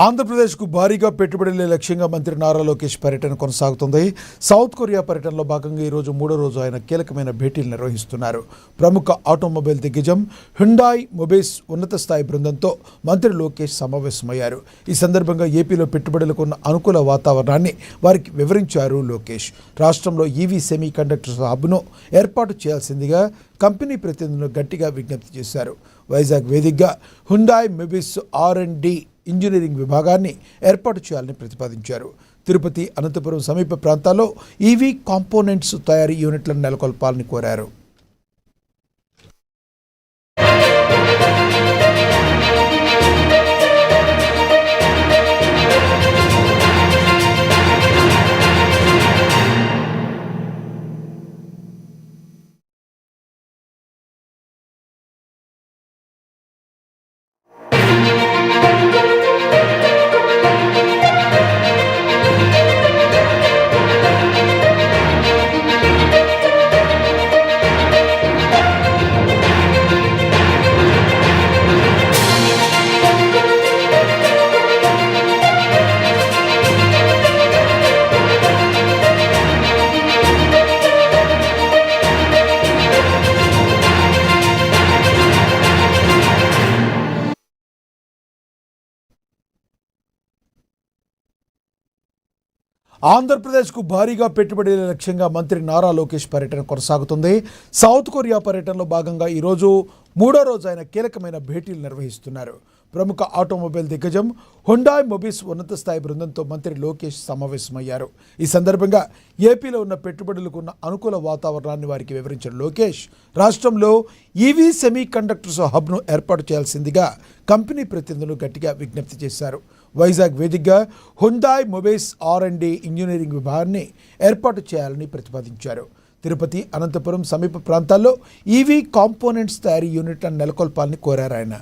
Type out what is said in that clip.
ఆంధ్రప్రదేశ్కు భారీగా పెట్టుబడులే లక్ష్యంగా మంత్రి నారా లోకేష్ పర్యటన కొనసాగుతుంది. సౌత్ కొరియా పర్యటనలో భాగంగా ఈరోజు మూడో రోజు ఆయన కీలకమైన భేటీలు నిర్వహిస్తున్నారు. ప్రముఖ ఆటోమొబైల్ దిగ్గజం హ్యుండాయ్ మొబైల్స్ ఉన్నత స్థాయి బృందంతో మంత్రి లోకేష్ సమావేశమయ్యారు. ఈ సందర్భంగా ఏపీలో పెట్టుబడులకు ఉన్న అనుకూల వాతావరణాన్ని వారికి వివరించారు లోకేష్. రాష్ట్రంలో ఈవీ సెమీ కండక్టర్స్ హబ్ను ఏర్పాటు చేయాల్సిందిగా కంపెనీ ప్రతినిధులను గట్టిగా విజ్ఞప్తి చేశారు. వైజాగ్ వేదికగా హ్యుండాయ్ మొబైల్స్ R&D ఇంజనీరింగ్ విభాగాన్ని ఏర్పాటు చేయాలని ప్రతిపాదించారు. తిరుపతి, అనంతపురం సమీప ప్రాంతాల్లో ఈవీ కాంపోనెంట్స్ తయారీ యూనిట్లను నెలకొల్పాలని కోరారు. ఆంధ్రప్రదేశ్కు భారీగా పెట్టుబడుల లక్ష్యంగా మంత్రి నారా లోకేష్ పర్యటన కొనసాగుతుంది. సౌత్ కొరియా పర్యటనలో భాగంగా ఈరోజు మూడో రోజు ఆయన కీలకమైన భేటీలు నిర్వహిస్తున్నారు. ప్రముఖ ఆటోమొబైల్ దిగ్గజం హ్యుండాయ్ మొబైల్స్ ఉన్నత స్థాయి బృందంతో మంత్రి లోకేష్ సమావేశమయ్యారు. ఈ సందర్భంగా ఏపీలో ఉన్న పెట్టుబడులకు ఉన్న అనుకూల వాతావరణాన్ని వారికి వివరించిన లోకేష్ రాష్ట్రంలో ఈవీ సెమీ కండక్టర్స్ హబ్ను ఏర్పాటు చేయాల్సిందిగా కంపెనీ ప్రతినిధులు గట్టిగా విజ్ఞప్తి చేశారు. వైజాగ్ వేదికగా హ్యుండాయ్ మొబైల్స్ R&D ఇంజనీరింగ్ విభాగాన్ని ఏర్పాటు చేయాలని ప్రతిపాదించారు. తిరుపతి, అనంతపురం సమీప ప్రాంతాల్లో ఈవీ కాంపోనెంట్స్ తయారీ యూనిట్లను నెలకొల్పాలని కోరారు ఆయన.